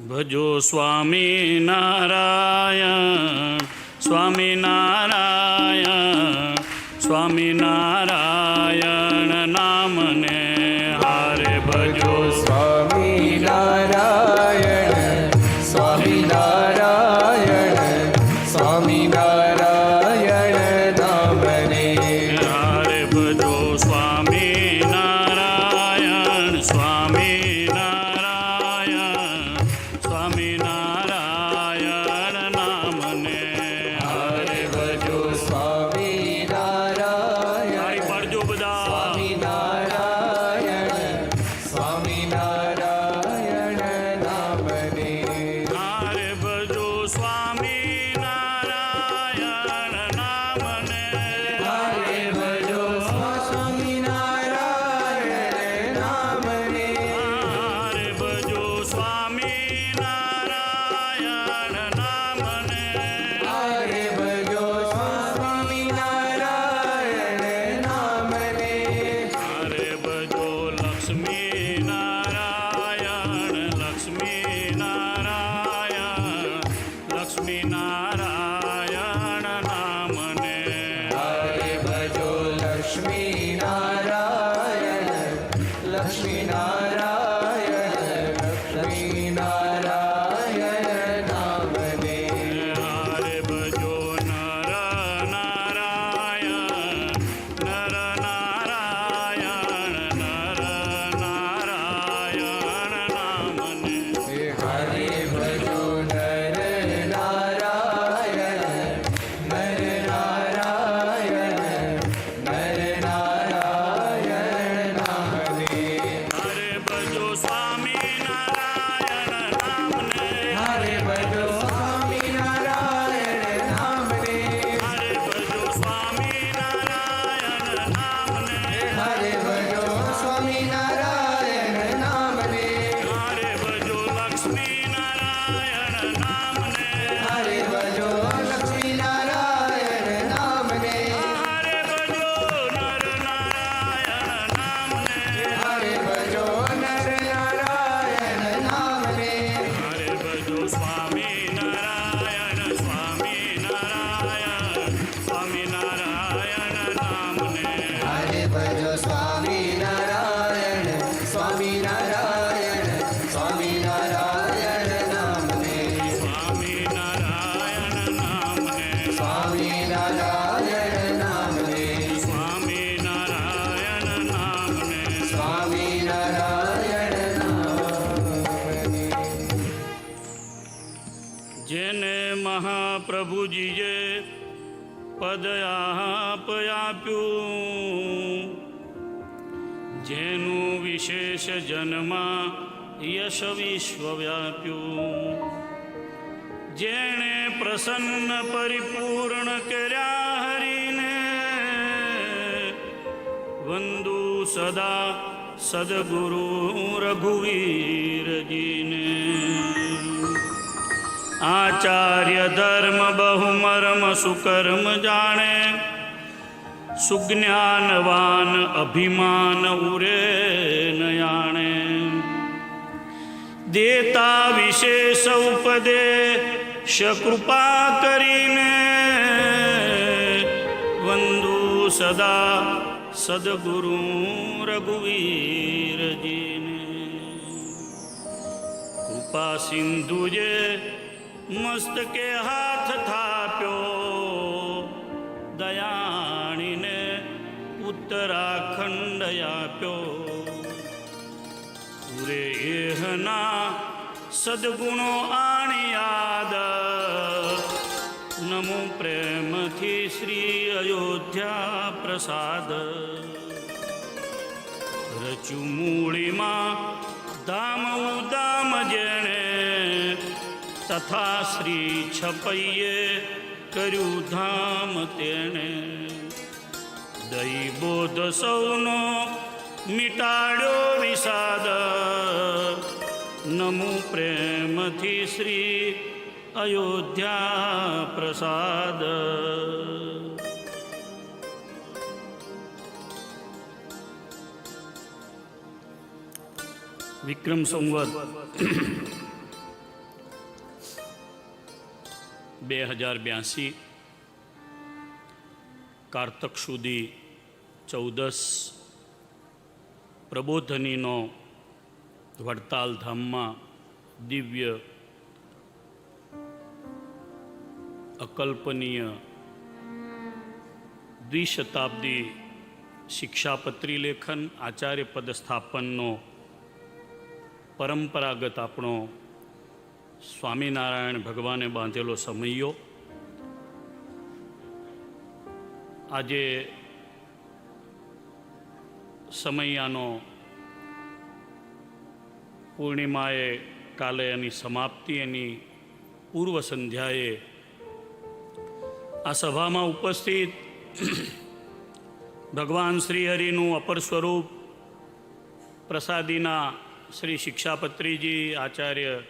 ભજો સ્વામિનારાયણ સ્વામિનારાયણ સ્વામિનારાયણ નામને હારે ભજો સ્વામિનારાયણ સ્વામિનારાયણ સ્વામિનારાયણ નામને હારે ભજો સ્વામિનારાયણ સ્વામિનારાયણ સ્વામિનારાયણ નામને હારે ભજો સ્વામિનારાયણ પડજો બધા સ્વામિનારાયણ સ્વામિનારાયણ નામને હારે ભજો સ્વામિનારાયણ નામને હરે ભજો સ્વામિનારાયણ નામને હારે ભજો સ્વામિનારાયણ નામને હરે ભજો સ્વામિનારાયણ નામને હારે ભજો લક્ષ્મીનારાયણ લક્ષ્મીનારાયણ લક્ષ્મીનારાયણ નામને હરે ભજો લક્ષ્મીનારાયણ લક્ષ્મીનારાયણ લક્ષ્મીનારાયણ નામને હારે ભજો નર નારાયણ નર નારાયણ નર નારાયણ નામને હરે ભજો નર નારાયણ નર નારાયણ નર નારાયણ નામને હરે ભજો સ્વામિનારાયણ નામને હરે ભજો સ્વામિનારાયણ નામને હરે ભજો સ્વામિનારાયણ નામને હરે ભજો સ્વામિનારાયણ નામને હરે ભજો લક્ષ્મીનારાયણ નામને હરે ભજો લક્ષ્મીનારાયણ નામને હરે ભજો નર નારાયણ નામને હરે ભજો નર નારાયણ નામને હરે ભજો સ્વામિનારાયણ સ્વામિનારાયણ સ્વામિનારાયણ નામને હરે ભજો સ્વામિનારાયણ સ્વામિનારાયણ સ્વામિનારાયણ નામને સ્વામિનારાયણ નામને સ્વામિનારાયણ નામને સ્વામિનારાયણ નામને સ્વામિનારાયણ નામને જેને મહાપ્રભુજીએ પદ આપ્યું જેનું વિશેષ જન્મા યશ વિશ્વ વ્યાપ્યું જેણે પ્રસન્ન પરિપૂર્ણ કર્યા હરીને વંદુ સદા સદગુરુ રઘુવીરજીને આચાર્ય ધર્મ બહુમર્મ સુકર્મ જાણે સુજ્ઞાનવાન અભિમાન ઉરે નયાણે દેતા વિશેષ ઉપદેશ કૃપા કરીને વંદુ સદા સદગુરુ રઘુવીરજીને કૃપા સિંધુજે મસ્તકે હાથ થાપ્યો દયાણીને ઉત્તરાખંડ આપ્યો પૂરે એહના સદગુણો આણી યાદ નમો પ્રેમથી શ્રી અયોધ્યા પ્રસાદ રચુ મૂળીમાં ધામ ઉદામ જેણે તથા શ્રી છપૈયે કર્યું ધામ તેણે દૈબોધ સૌનો મિટાડ્યો વિષાદ નમો પ્રેમથી શ્રી અયોધ્યા પ્રસાદ વિક્રમ સંવત 2082 કારતક સુધી 14 પ્રબોધનીનો વડતાલ ધામમાં દિવ્ય અકલ્પનીય દ્વિશતાબ્દી શિક્ષાપત્રી લેખન આચાર્ય પદ સ્થાપનનો પરંપરાગત આપણો સ્વામિનારાયણ ભગવાને બાંધેલો સમયો આજે સમયાનો પૂર્ણિમાએ કાલે એની સમાપ્તિ એની પૂર્વ સંધ્યાએ આ સભામાં ઉપસ્થિત ભગવાન શ્રી હરિનું અપર સ્વરૂપ પ્રસાદીના શ્રી શિક્ષાપત્રીજી આચાર્ય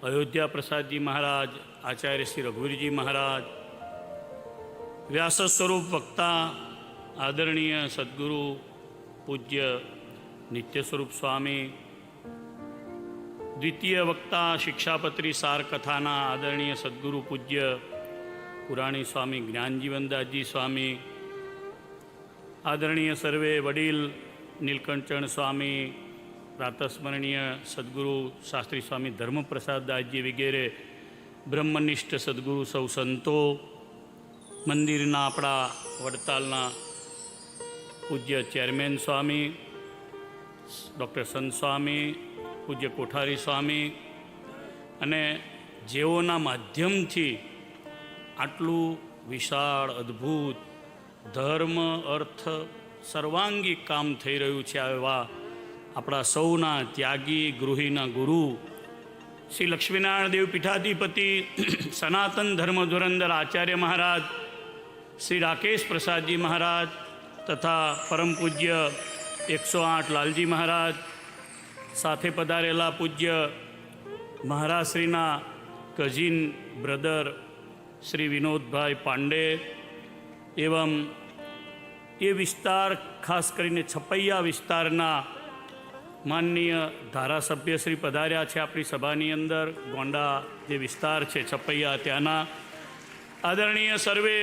અયોધ્યા પ્રસાદજી મહારાજ આચાર્ય શ્રી રઘુવીરજી મહારાજ વ્યાસ સ્વરૂપ વક્તા આદરણીય સદગુરુ પૂજ્ય નિત્ય સ્વરૂપ સ્વામી દ્વિતીય વક્તા શિક્ષાપત્રી સાર કથાના આદરણીય સદગુરુ પૂજ્ય પુરાણી સ્વામી જ્ઞાનજીવનદાસજી સ્વામી આદરણીય સર્વે વડીલ નીલકંઠચરણ સ્વામી પ્રાતસ્મરણીય સદગુરુ શાસ્ત્રી સ્વામી ધર્મપ્રસાદદાસજી વગેરે બ્રહ્મનિષ્ઠ સદગુરુ સૌ સંતો મંદિરના આપણા વડતાલના પૂજ્ય ચેરમેન સ્વામી ડૉક્ટર સંત સ્વામી પૂજ્ય કોઠારી સ્વામી અને જેઓના માધ્યમથી આટલું વિશાળ અદ્ભુત ધર્મ અર્થ સર્વાંગી કામ થઈ રહ્યું છે એવા આપણા સૌના ત્યાગી ગૃહીના ગુરુ શ્રી લક્ષ્મીનારાયણ દેવ પીઠાધિપતિ સનાતન ધર્મ ધુરંધર આચાર્ય મહારાજ શ્રી રાકેશ પ્રસાદજી મહારાજ તથા પરમ પૂજ્ય 108 લાલજી મહારાજ સાથે પધારેલા પૂજ્ય મહારાજશ્રીના કઝિન બ્રધર શ્રી વિનોદભાઈ પાંડે એવં એ વિસ્તાર ખાસ કરીને છપૈયા વિસ્તારના માનનીય ધારાસભ્ય શ્રી પધાર્યા છે આપણી સભાની અંદર ગોંડા જે વિસ્તાર છે છપૈયા ત્યાંના આદરણીય સર્વે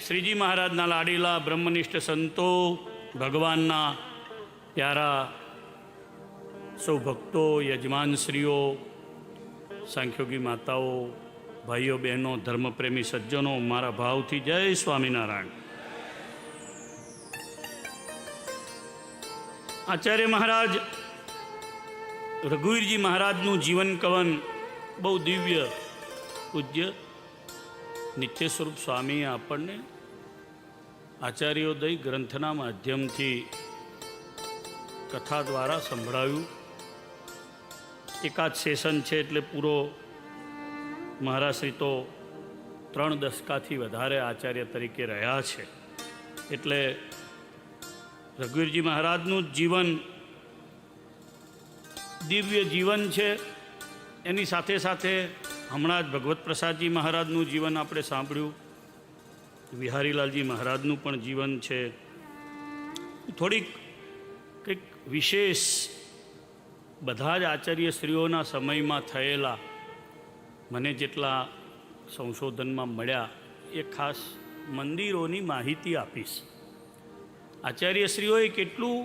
શ્રીજી મહારાજના લાડીલા બ્રહ્મનિષ્ઠ સંતો ભગવાનના પ્યારા સૌ ભક્તો યજમાનશ્રીઓ સાંખ્યોગી માતાઓ ભાઈઓ બહેનો ધર્મપ્રેમી સજ્જનો મારા ભાવથી જય સ્વામિનારાયણ. આચાર્ય મહારાજ રઘુવીરજી મહારાજનું જીવન કવન બહુ દિવ્ય પૂજ્ય નિત્ય સ્વરૂપ સ્વામીએ આપણને આચાર્યોદય ગ્રંથના માધ્યમથી કથા દ્વારા સંભળાવ્યું. એકાદ સેશન છે એટલે પૂરો મહારાજશ્રી તો 3 દશકાથી વધારે આચાર્ય તરીકે રહ્યા છે એટલે રઘુવીરજી મહારાજનું જીવન દિવ્ય જીવન છે. એની સાથે સાથે હમણાં જ ભગવત પ્રસાદજી મહારાજનું જીવન આપણે સાંભળ્યું, વિહારીલાલજી મહારાજનું પણ જીવન છે. થોડીક કંઈક વિશેષ બધા જ આચાર્યશ્રીઓના સમયમાં થયેલા મને જેટલા સંશોધનમાં મળ્યા એ ખાસ મંદિરોની માહિતી આપીશ. આચાર્યશ્રીઓએ કેટલું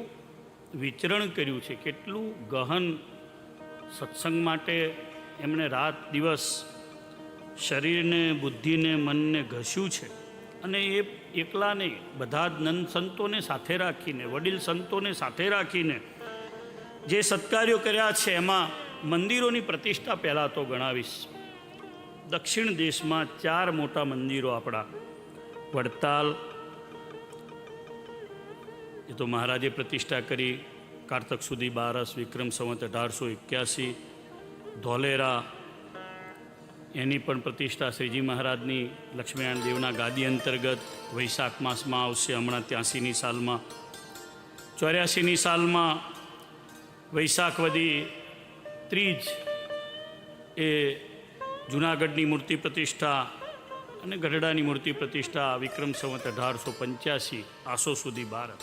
વિચરણ કર્યું છે, કેટલું ગહન સત્સંગ માટે એમણે રાત દિવસ શરીરને બુદ્ધિને મનને ઘસ્યું છે. અને એ એકલા નહીં, બધા જ નંદ સંતોને સાથે રાખીને વડીલ સંતોને સાથે રાખીને જે સત્કાર્યો કર્યા છે એમાં મંદિરોની પ્રતિષ્ઠા પહેલાં તો ગણાવીશ. દક્ષિણ દેશમાં 4 મોટા મંદિરો આપણા વડતાલ એ તો મહારાજે પ્રતિષ્ઠા કરી, કારતક સુધી 12 વિક્રમ સંવત 1881. ધોલેરા એની પણ પ્રતિષ્ઠા શ્રીજી મહારાજની લક્ષ્મીનારાયણ દેવના ગાદી અંતર્ગત વૈશાખ માસમાં આવશે. હમણાં 83ની સાલમાં 84ની સાલમાં વૈશાખવદી ત્રીજ એ જૂનાગઢની મૂર્તિ પ્રતિષ્ઠા અને ગઢડાની મૂર્તિ પ્રતિષ્ઠા વિક્રમ સંવત 1885 આસો સુધી 12.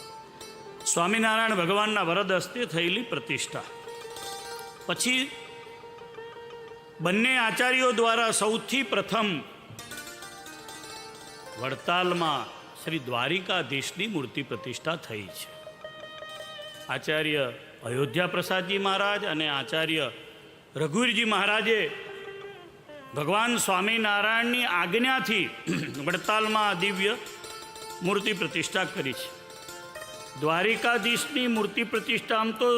સ્વામિનારાયણ ભગવાનના વરદ હસ્તે થયેલી પ્રતિષ્ઠા. પછી બંને આચાર્યો દ્વારા સૌથી પ્રથમ વડતાલમાં શ્રી દ્વારિકાધીશની મૂર્તિ પ્રતિષ્ઠા થઈ છે. આચાર્ય અયોધ્યા પ્રસાદજી મહારાજ અને આચાર્ય રઘુવીરજી મહારાજે ભગવાન સ્વામિનારાયણની આજ્ઞાથી વડતાલમાં દિવ્ય મૂર્તિ પ્રતિષ્ઠા કરી છે. દ્વારિકાધીશની મૂર્તિ પ્રતિષ્ઠા આમ તો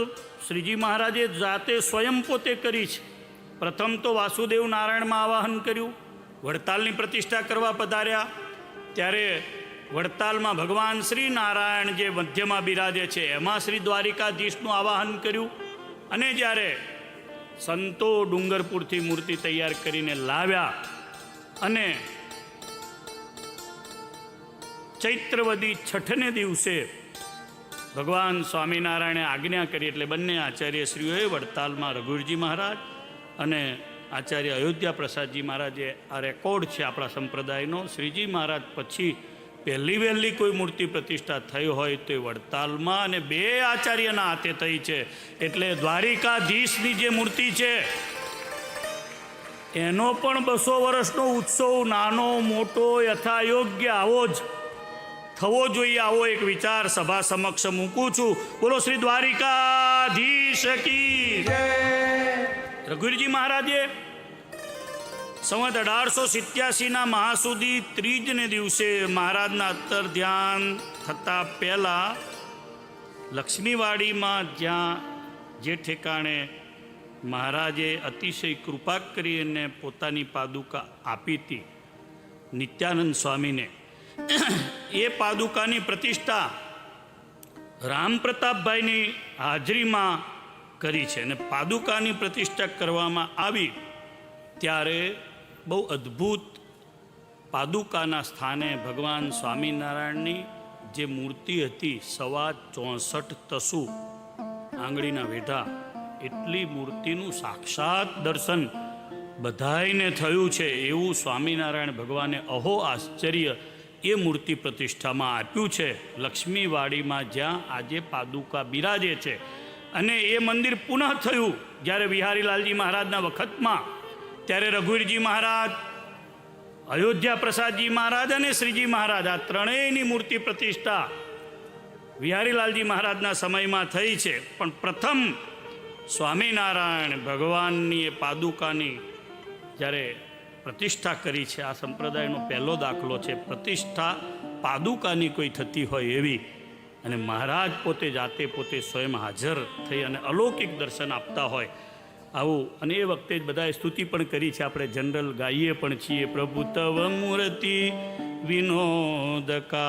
શ્રીજી મહારાજે જાતે સ્વયં પોતે કરી છે. પ્રથમ તો વાસુદેવ નારાયણમાં આવાહન કર્યું, વડતાલની પ્રતિષ્ઠા કરવા પધાર્યા ત્યારે વડતાલમાં ભગવાન શ્રી નારાયણ જે મધ્યમાં બિરાજે છે એમાં શ્રી દ્વારિકાધીશનું આવાહન કર્યું. અને જ્યારે સંતો ડુંગરપુરથી મૂર્તિ તૈયાર કરીને લાવ્યા અને ચૈત્રવદી છઠને દિવસે ભગવાન સ્વામિનારાયણે આજ્ઞા કરી એટલે બંને આચાર્યશ્રીઓએ વડતાલમાં રઘુવીરજી મહારાજ અને આચાર્ય અયોધ્યા પ્રસાદજી મહારાજે આ રેકોર્ડ છે આપણા સંપ્રદાયનો. શ્રીજી મહારાજ પછી પહેલી વહેલી કોઈ મૂર્તિ પ્રતિષ્ઠા થઈ હોય તો એ વડતાલમાં અને બે આચાર્યના હાથે થઈ છે. એટલે દ્વારિકાધીશની જે મૂર્તિ છે એનો પણ 200 વર્ષનો ઉત્સવ નાનો મોટો યથાયોગ્ય આવો જ થવો જોઈએ, આવો એક વિચાર સભા સમક્ષ મૂકું છું. બોલો શ્રી દ્વારિકાધીશ કી જય. રઘુવીરજી મહારાજે સંવત 1887ના મહાસુદી ત્રીજને દિવસે મહારાજના અત્તર ધ્યાન થતાં પહેલાં લક્ષ્મીવાડીમાં જ્યાં જે ઠેકાણે મહારાજે અતિશય કૃપા કરી અને પોતાની પાદુકા આપી હતી નિત્યાનંદ સ્વામીને, એ પાદુકાની પ્રતિષ્ઠા રામપ્રતાપભાઈની હાજરીમાં કરી છે. અને પાદુકાની પ્રતિષ્ઠા કરવામાં આવી ત્યારે બહુ અદ્ભુત પાદુકાના સ્થાને ભગવાન સ્વામિનારાયણની જે મૂર્તિ હતી 64 તસુ આંગળીના વેઢા એટલી મૂર્તિનું સાક્ષાત દર્શન બધાઈને થયું છે. એવું સ્વામિનારાયણ ભગવાને અહો આશ્ચર્ય એ મૂર્તિ પ્રતિષ્ઠામાં આપ્યું છે લક્ષ્મીવાડીમાં જ્યાં આજે પાદુકા બિરાજે છે. અને એ મંદિર પુનઃ થયું જ્યારે વિહારીલાલજી મહારાજના વખતમાં, ત્યારે રઘુવીરજી મહારાજ, અયોધ્યા પ્રસાદજી મહારાજ અને શ્રીજી મહારાજ આ ત્રણેયની મૂર્તિ પ્રતિષ્ઠા વિહારીલાલજી મહારાજના સમયમાં થઈ છે. પણ પ્રથમ સ્વામિનારાયણ ભગવાનની એ પાદુકાની જ્યારે પ્રતિષ્ઠા કરી છે આ સંપ્રદાયનો પહેલો દાખલો છે. પ્રતિષ્ઠા પાદુકાની કોઈ થતી હોય એવી, અને મહારાજ પોતે જાતે પોતે સ્વયં હાજર થઈ અને અલૌકિક દર્શન આપતા હોય આવું. અને એ વખતે જ બધાએ સ્તુતિ પણ કરી છે, આપણે જનરલ ગાઈએ પણ છીએ. પ્રભુ તવ મૂર્તિ વિનોદકારી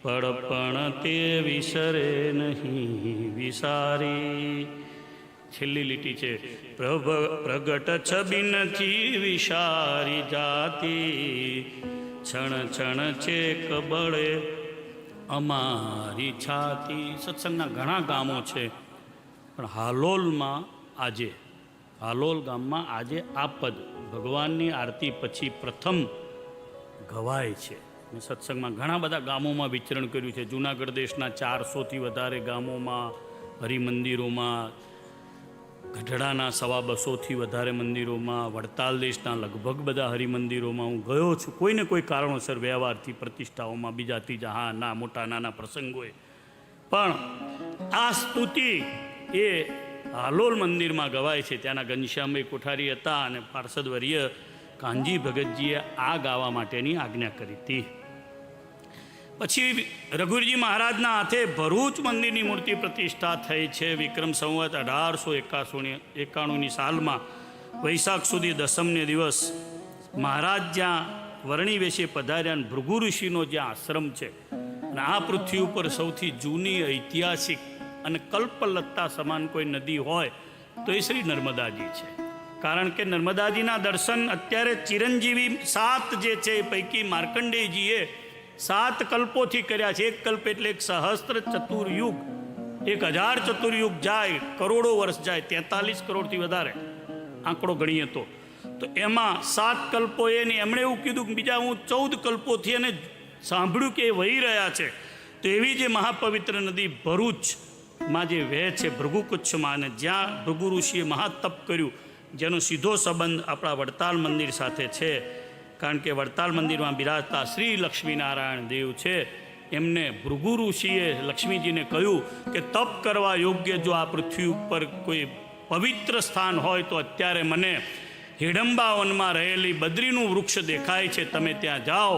પડપણ તે વિસરે નહીં વિસારી. છેલ્લી લીટી છે પ્રગટ છબીનથી વિસારી જાતિ છણ છણ છે કબળે અમારી છાતી. સત્સંગના ઘણા ગામો છે પણ હાલોલ ગામમાં આજે આ પદ ભગવાનની આરતી પછી પ્રથમ ગવાય છે. સત્સંગમાં ઘણા બધા ગામોમાં વિચરણ કર્યું છે. જૂનાગઢ દેશના 400થી વધારે ગામોમાં, હરિમંદિરોમાં, ગઢડાના 250થી વધારે મંદિરોમાં, વડતાલ દેશના લગભગ બધા હરિમંદિરોમાં હું ગયો છું. કોઈને કોઈ કારણોસર વ્યવહારથી પ્રતિષ્ઠાઓમાં બીજા ત્રીજા હા ના મોટા નાના પ્રસંગોએ. પણ આ સ્તુતિ એ હાલોલ મંદિરમાં ગવાય છે. ત્યાંના ઘનશ્યામભાઈ કોઠારી હતા અને પાર્ષદવર્ય કાનજી ભગતજીએ આ ગાવા માટેની આજ્ઞા કરી હતી. પછી રઘુવીરજી મહારાજના હાથે ભરૂચ મંદિરની મૂર્તિ પ્રતિષ્ઠા થઈ છે. વિક્રમ સંવત 1891ની સાલમાં વૈશાખ સુધી દસમને દિવસ મહારાજ જ્યાં વર્ણી વેશે પધાર્યા અને ભૃગુ ઋષિનો જ્યાં આશ્રમ છે અને આ પૃથ્વી ઉપર સૌથી જૂની ઐતિહાસિક અને કલ્પલત્તા સમાન કોઈ નદી હોય તો એ શ્રી નર્મદાજી છે. કારણ કે નર્મદાજીના દર્શન અત્યારે ચિરંજીવી 7 જે છે એ પૈકી માર્કંડેયજીએ 7 કલ્પોથી કર્યા છે. એક કલ્પ એટલે 1 સહસ્ત્ર ચતુર્યુગ, 1000 ચતુર્યુગ જાય, કરોડો વર્ષ જાય, 43 કરોડથી વધારે આંકડો ગણીએ તો એમાં 7 કલ્પોએ એમણે એવું કીધું કે બીજા હું 14 કલ્પોથી અને સાંભળ્યું કે એ વહી રહ્યા છે. તો એવી જે મહાપવિત્ર નદી ભરૂચમાં જે વહે છે ભૃગુકુચ્છમાં, અને જ્યાં ભૃગુ ઋષિએ મહાતપ કર્યું જેનો સીધો સંબંધ આપણા વડતાલ મંદિર સાથે છે. કારણ કે વડતાલ મંદિરમાં બિરાજતા શ્રી લક્ષ્મીનારાયણ દેવ છે. એમને ભૃગુ ઋષિએ લક્ષ્મીજીને કહ્યું કે તપ કરવા યોગ્ય જો આ પૃથ્વી ઉપર કોઈ પવિત્ર સ્થાન હોય તો અત્યારે મને હિડંબા વનમાં રહેલી બદ્રીનું વૃક્ષ દેખાય છે, તમે ત્યાં જાઓ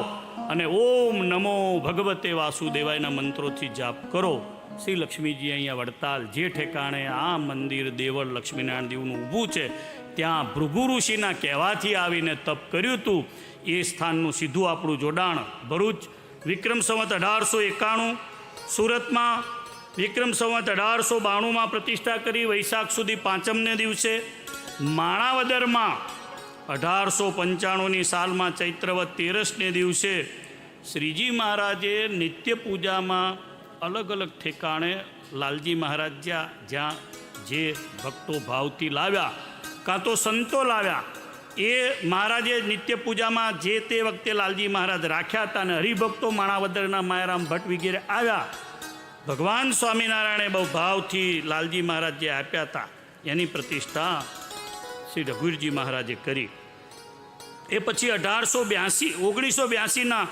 અને ઓમ નમો ભગવતે વાસુદેવાયના મંત્રોથી જાપ કરો. શ્રી લક્ષ્મીજી અહીંયા વડતાલ જે ઠેકાણે આ મંદિર દેવળ લક્ષ્મીનારાયણ દેવનું ઊભું છે ત્યાં ભૃગુ ઋષિના કહેવાથી આવીને તપ કર્યું હતું. એ સ્થાનનું સીધું આપણું જોડાણ ભરૂચ વિક્રમ સંવત 1891, સુરતમાં વિક્રમ સંવત 1892માં પ્રતિષ્ઠા કરી વૈશાખ સુધી 5મને દિવસે, માણાવદરમાં 1895ની સાલમાં ચૈત્રવત 13ને દિવસે શ્રીજી મહારાજે નિત્ય પૂજામાં અલગ અલગ ઠેકાણે લાલજી મહારાજ જ્યાં જે ભક્તો ભાવથી લાવ્યા કાં તો સંતો લાવ્યા, એ મહારાજે નિત્ય પૂજામાં જે તે વખતે લાલજી મહારાજ રાખ્યા હતા અને હરિભક્તો માણાવદરના માયારામ ભટ્ટ વગેરે આવ્યા. ભગવાન સ્વામિનારાયણે બહુ ભાવથી લાલજી મહારાજ જે આપ્યા હતા એની પ્રતિષ્ઠા શ્રી રઘુવીરજી મહારાજે કરી. એ પછી 1982ના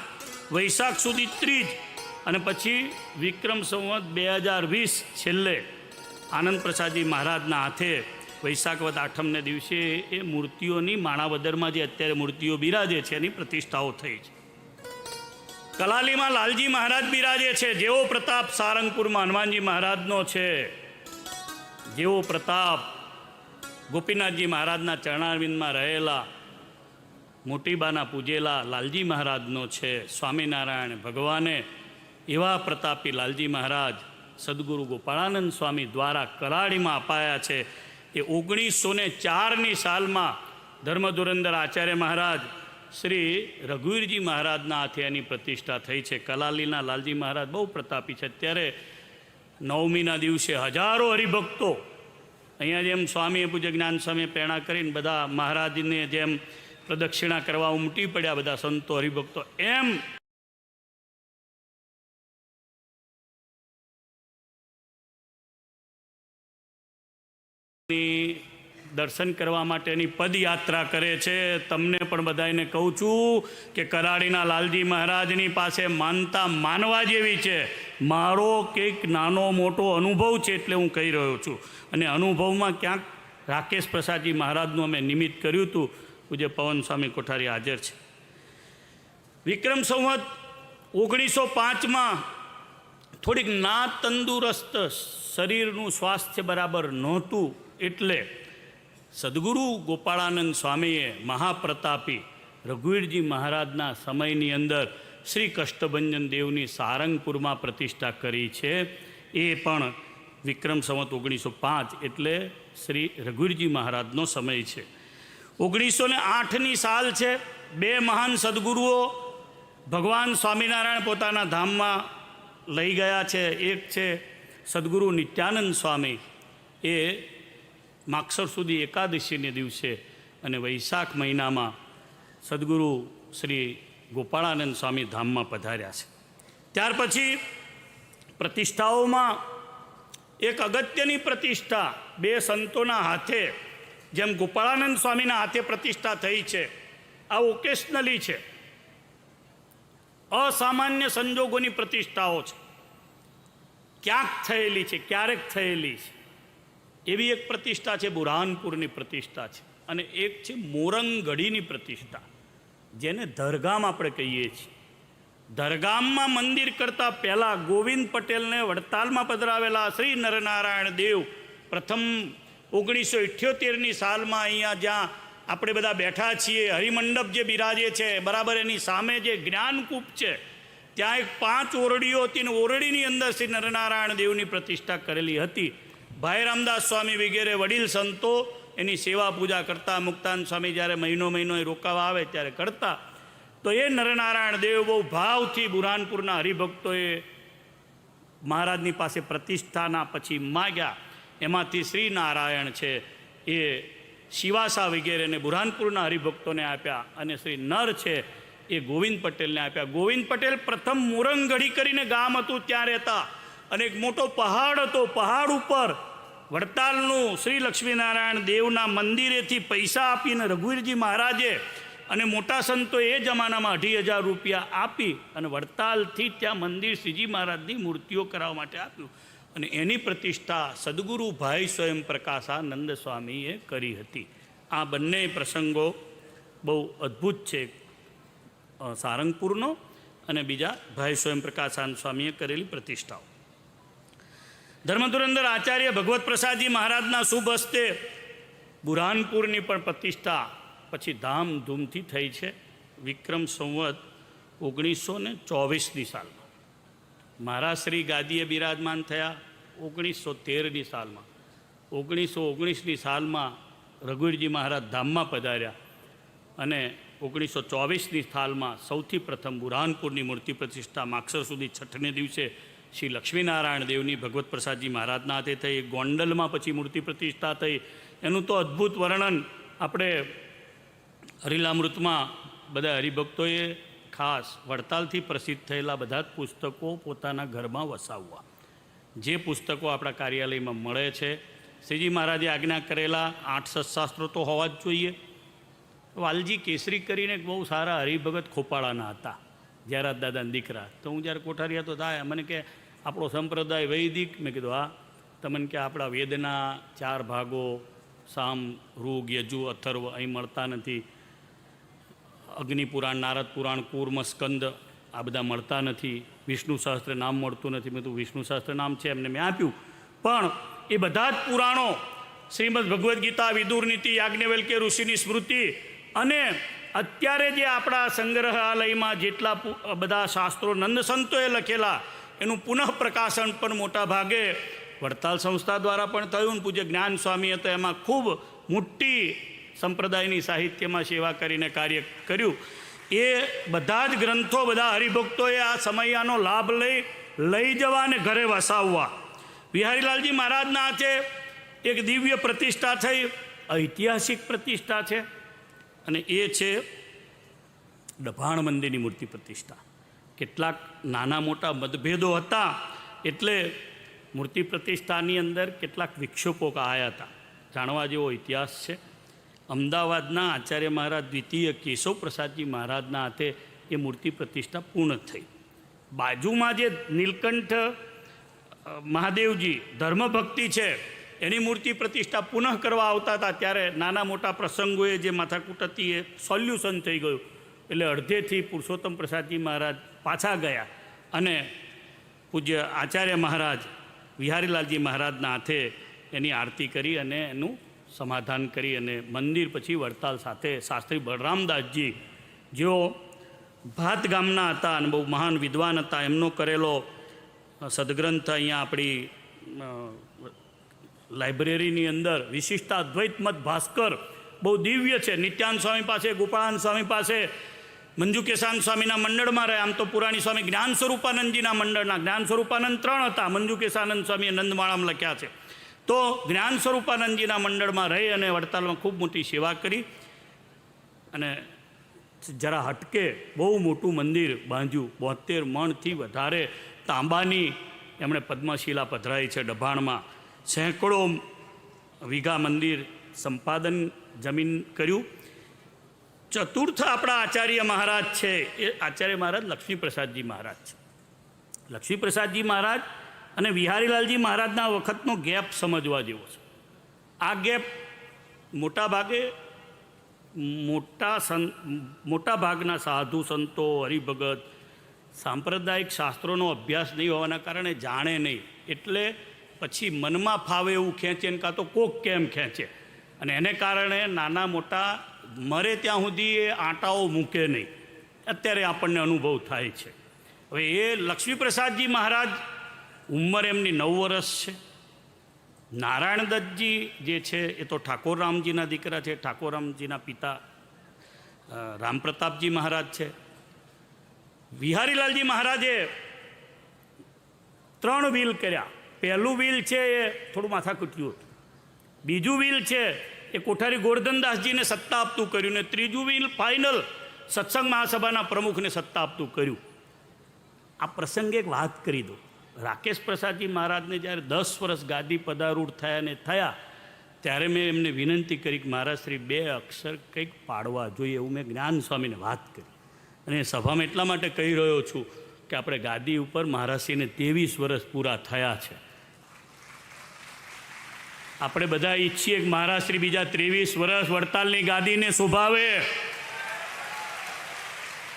વૈશાખ સુધી 30 અને પછી વિક્રમ સંવત 2020 છેલ્લે આનંદ પ્રસાદજી મહારાજના હાથે વૈશાખવદ 8મને દિવસે એ મૂર્તિઓની માણાવદરમાં જે અત્યારે મૂર્તિઓ બિરાજે છે એની પ્રતિષ્ઠાઓ થઈ છે. કલાલીમાં લાલજી મહારાજ બિરાજે છે. જેવો પ્રતાપ સારંગપુરમાં હનુમાનજી મહારાજનો છે, જેવો પ્રતાપ ગોપીનાથજી મહારાજના ચરણારવિંદમાં રહેલા મોટીબાના પૂજેલા લાલજી મહારાજનો છે. સ્વામિનારાયણ ભગવાને એવા પ્રતાપી લાલજી મહારાજ સદગુરુ ગોપાળાનંદ સ્વામી દ્વારા કરાડીમાં અપાયા છે. એ 1904ની સાલમાં ધર્મધુરંદર આચાર્ય મહારાજ શ્રી રઘુવીરજી મહારાજના હાથે એની પ્રતિષ્ઠા થઈ છે. કલાલીના લાલજી મહારાજ બહુ પ્રતાપી છે. અત્યારે 9મીના દિવસે હજારો હરિભક્તો અહીંયા જેમ સ્વામીએ પૂજ્ય જ્ઞાન સ્વામીએ પ્રેરણા કરીને બધા મહારાજને જેમ પ્રદક્ષિણા કરવા ઉમટી પડ્યા બધા સંતો હરિભક્તો, એમ દર્શન કરવા માટેની પદયાત્રા કરે છે. તમને પણ બધાને કહું છું કે કરાડીના લાલજી મહારાજની પાસે માનતા માનવા જેવી છે. મારો કંઈક નાનો મોટો અનુભવ છે એટલે હું કહી રહ્યો છું. અને અનુભવમાં ક્યાંક રાકેશ પ્રસાદજી મહારાજનું અમે નિમિત્ત કર્યું હતું. પૂજ્ય પવન સ્વામી કોઠારી હાજર છે. વિક્રમ સંવત 1905માં થોડીક ના તંદુરસ્ત શરીરનું સ્વાસ્થ્ય બરાબર નહોતું, એટલે સદગુરુ ગોપાળાનંદ સ્વામીએ મહાપ્રતાપી રઘુવીરજી મહારાજના સમયની અંદર શ્રી કષ્ટભંજન દેવની સારંગપુરમાં પ્રતિષ્ઠા કરી છે. એ પણ વિક્રમ સંવત 1905 એટલે શ્રી રઘુવીરજી મહારાજનો સમય છે. 1908ની સાલ છે. 2 મહાન સદગુરુઓ ભગવાન સ્વામિનારાયણ પોતાના ધામમાં લઈ ગયા છે. એક છે સદગુરુ નિત્યાનંદ સ્વામી, એ માગસર સુધી એકાદશીને દિવસે, અને વૈશાખ મહિનામાં સદગુરુ શ્રી ગોપાળાનંદ સ્વામી ધામમાં પધાર્યા છે. ત્યાર પછી પ્રતિષ્ઠાઓમાં એક અગત્યની પ્રતિષ્ઠા 2 સંતોના હાથે, જેમ ગોપાળાનંદ સ્વામીના હાથે પ્રતિષ્ઠા થઈ છે, આ ઓકેશનલી છે, અસામાન્ય સંજોગોની પ્રતિષ્ઠાઓ છે, ક્યાંક થયેલી છે, ક્યારેક થયેલી છે. એવી એક પ્રતિષ્ઠા છે બુરહાનપુરની પ્રતિષ્ઠા છે, અને એક છે મોરંગગઢીની પ્રતિષ્ઠા, જેને ધરગામ આપણે કહીએ છીએ. ધરગામમાં મંદિર કરતાં પહેલાં ગોવિંદ પટેલને વડતાલમાં પધરાવેલા શ્રી નરનારાયણ દેવ પ્રથમ 1978ની સાલમાં અહીંયા જ્યાં આપણે બધા બેઠા છીએ, હરિમંડપ જે બિરાજે છે બરાબર એની સામે જે જ્ઞાનકૂપ છે, ત્યાં એક 5 ઓરડીઓ હતી, ને ઓરડીની અંદર શ્રી નરનારાયણ દેવની પ્રતિષ્ઠા કરેલી હતી. ભાઈ રામદાસ સ્વામી વગેરે વડીલ સંતો એની સેવા પૂજા કરતા. મુક્તાન સ્વામી જ્યારે મહિનો એ રોકાવા આવે ત્યારે કરતા. તો એ નરનારાયણ દેવ બહુ ભાવથી બુરહાનપુરના હરિભક્તોએ મહારાજની પાસે પ્રતિષ્ઠાના પછી માગ્યા. એમાંથી શ્રી નારાયણ છે એ શિવાસા વગેરેને બુરહાનપુરના હરિભક્તોને આપ્યા, અને શ્રી નર છે એ ગોવિંદ પટેલને આપ્યા. ગોવિંદ પટેલ પ્રથમ મોરંગગઢી કરીને ગામ હતું ત્યાં રહેતા, અને એક મોટો પહાડ હતો. પહાડ ઉપર વડતાલનું શ્રી લક્ષ્મીનારાયણ દેવના મંદિરેથી પૈસા આપીને રઘુવીરજી મહારાજે અને મોટા સંતો એ જમાનામાં 2,500 રૂપિયા આપી અને વડતાલથી ત્યાં મંદિર શ્રીજી મહારાજની મૂર્તિઓ કરાવવા માટે આપ્યું અને એની પ્રતિષ્ઠા સદગુરુ ભાઈ સ્વયં પ્રકાશાનંદ સ્વામીએ કરી હતી. આ બંને પ્રસંગો બહુ અદ્ભુત છે, સારંગપુરનો અને બીજા ભાઈ સ્વયં પ્રકાશાનંદ સ્વામીએ કરેલી પ્રતિષ્ઠાઓ. ધર્મધુરંદર આચાર્ય ભગવત પ્રસાદજી મહારાજના શુભ હસ્તે બુરહાનપુરની પણ પ્રતિષ્ઠા પછી ધામધૂમથી થઈ છે. વિક્રમ સંવત 1924ની સાલમાં મહારાજ શ્રી ગાદીએ બિરાજમાન થયા. 1913ની સાલમાં 1919ની સાલમાં રઘુવીરજી મહારાજ ધામમાં પધાર્યા અને 1924ની સાલમાં સૌથી પ્રથમ બુરહાનપુરની મૂર્તિ પ્રતિષ્ઠા માગસર સુધી છઠ્ઠને દિવસે શ્રી લક્ષ્મીનારાયણ દેવની ભગવત પ્રસાદજી મહારાજના હાથે થઈ. ગોંડલમાં પછી મૂર્તિ પ્રતિષ્ઠા થઈ. એનું તો અદ્ભુત વર્ણન આપણે હરિલામૃતમાં બધા હરિભક્તોએ ખાસ વડતાલથી પ્રસિદ્ધ થયેલા બધા જ પુસ્તકો પોતાના ઘરમાં વસાવવા. જે પુસ્તકો આપણા કાર્યાલયમાં મળે છે, શ્રીજી મહારાજે આજ્ઞા કરેલા 8 સત્શાસ્ત્રો તો હોવા જ જોઈએ. વાલજી કેસરી કરીને બહુ સારા હરિભગત ખોપાળાના હતા, જ્યારાજ દાદાના દીકરા. તો હું જ્યારે કોઠારી હતો થાય મને કે આપણો સંપ્રદાય વૈદિક. મેં કીધું હા. તમને કે આપણા વેદના 4 ભાગો સામ, ઋગ, યજુ, અથર્વ અહીં મળતા નથી. અગ્નિપુરાણ, નારદ પુરાણ, કૂર્મ, સ્કંદ આ બધા મળતા નથી. વિષ્ણુ સહસ્ત્ર નામ મળતું નથી. મેં તો વિષ્ણુ સહસ્ત્ર નામ છે એમને મેં આપ્યું, પણ એ બધા જ પુરાણો શ્રીમદ ભગવદ્ ગીતા, વિદુર નીતિ, યાજ્ઞવલ્ક્ય ઋષિની સ્મૃતિ અને અત્યારે જે આપણા સંગ્રહાલયમાં જેટલા બધા શાસ્ત્રો નંદ સંતોએ લખેલા એનું પુનઃ પ્રકાશન પણ મોટા ભાગે વડતાલ સંસ્થા દ્વારા પણ થયું. પૂજ્ય જ્ઞાન સ્વામીએ તો એમાં ખૂબ મોટી સંપ્રદાયની સાહિત્યમાં સેવા કરીને કાર્ય કર્યું. એ બધા જ ગ્રંથો બધા હરિભક્તોએ આ સમયાનો લાભ લઈ જવા અને ઘરે વસાવવા. વિહારીલાલજી મહારાજના હાથે એક દિવ્ય પ્રતિષ્ઠા થઈ, ઐતિહાસિક પ્રતિષ્ઠા છે અને એ છે ડભાણ મંદિરની મૂર્તિ પ્રતિષ્ઠા. કેટલાક નાના મોટા મતભેદો હતા એટલે મૂર્તિ પ્રતિષ્ઠાની અંદર કેટલાક વિક્ષેપો આવ્યા હતા. જાણવા જેવો ઇતિહાસ છે. અમદાવાદના આચાર્ય મહારાજ દ્વિતીય કેશવ પ્રસાદજી મહારાજના હાથે એ મૂર્તિ પ્રતિષ્ઠા પૂર્ણ થઈ. બાજુમાં જે નીલકંઠ મહાદેવજી ધર્મભક્તિ છે એની મૂર્તિ પ્રતિષ્ઠા પુનઃ કરવા આવતા હતા ત્યારે નાના મોટા પ્રસંગોએ જે માથાકૂટ હતી એ સોલ્યુશન થઈ ગયું. એટલે અડધેથી પુરુષોત્તમ પ્રસાદજી મહારાજ પાછા ગયા અને પૂજ્ય આચાર્ય મહારાજ વિહારીલાલજી મહારાજના હાથે એની આરતી કરી અને એનું સમાધાન કરી અને મંદિર પછી વડતાલ સાથે શાસ્ત્રી બલરામદાસજી જેઓ ભાત ગામના હતા અને બહુ મહાન વિદ્વાન હતા, એમનો કરેલો સદગ્રંથ અહીંયા આપણી લાઇબ્રેરીની અંદર વિશિષ્ટા અદ્વૈત મત ભાસ્કર બહુ દિવ્ય છે. નિત્યાનંદ સ્વામી પાસે, ગોપાળાનંદ સ્વામી પાસે, મંજુકેશાનંદ સ્વામીના મંડળમાં રહ્યા. આમ તો પુરાણી સ્વામી જ્ઞાન સ્વરૂપાનંદજીના મંડળના, જ્ઞાન સ્વરૂપાનંદ 3 હતા, મંજુકેશાનંદ સ્વામીએ નંદમાળામાં લખ્યા છે. તો જ્ઞાન સ્વરૂપાનંદજીના મંડળમાં રહી અને વડતાલમાં ખૂબ મોટી સેવા કરી અને જરા હટકે બહુ મોટું મંદિર બાંધ્યું. 72 મણથી વધારે તાંબાની એમણે પદ્મશિલા પધરાઈ છે ડભાણમાં. સેંકડો વીઘા મંદિર સંપાદન જમીન કર્યું. ચતુર્થ આપણા આચાર્ય મહારાજ છે એ આચાર્ય મહારાજ લક્ષ્મીપ્રસાદજી મહારાજ છે. લક્ષ્મીપ્રસાદજી મહારાજ અને વિહારીલાલજી મહારાજના વખતનો ગેપ સમજવા જેવો છે. આ ગેપ મોટા ભાગના સાધુ સંતો, હરિભગત સાંપ્રદાયિક શાસ્ત્રોનો અભ્યાસ નહીં હોવાના કારણે જાણે નહીં, એટલે પછી મનમાં ફાવે એવું ખેંચે ને કાં તો કોક કેમ ખેંચે અને એને કારણે નાના મોટા મરે ત્યાં સુધી એ આંટાઓ મૂકે નહીં. અત્યારે આપણને અનુભવ થાય છે. હવે એ લક્ષ્મીપ્રસાદજી મહારાજ ઉંમર એમની 9 વર્ષ છે. નારાયણ દત્તજી જે છે એ તો ઠાકોર રામજીના દીકરા છે. ઠાકોર રામજીના પિતા રામપ્રતાપજી મહારાજ છે. વિહારીલાલજી મહારાજે 3 વ્હીલ કર્યા. પહેલું વ્હીલ છે એ થોડું માથાકૂટ્યું હતું. બીજું વ્હીલ છે એ કોઠારી ગોરધનદાસજીને સત્તા આપતું કર્યું ને ત્રીજું વ્હીલ ફાઇનલ સત્સંગ મહાસભાના પ્રમુખને સત્તા આપતું કર્યું. આ પ્રસંગે એક વાત કરી દો. રાકેશ પ્રસાદજી મહારાજને જ્યારે 10 વર્ષ ગાદી પદારૂઢ થયા ને થયા ત્યારે મેં એમને વિનંતી કરી કે મહારાજ શ્રી 2 અક્ષર કંઈક પાડવા જોઈએ, એવું મેં જ્ઞાન સ્વામીને વાત કરી. અને સભામાં એટલા માટે કહી રહ્યો છું કે આપણે ગાદી ઉપર મહારાજશ્રીને 23 વર્ષ પૂરા થયા છે. આપણે બધા ઈચ્છીએ કે મહારાજશ્રી બીજા 23 વર્ષ વડતાલની ગાદીને શોભાવે,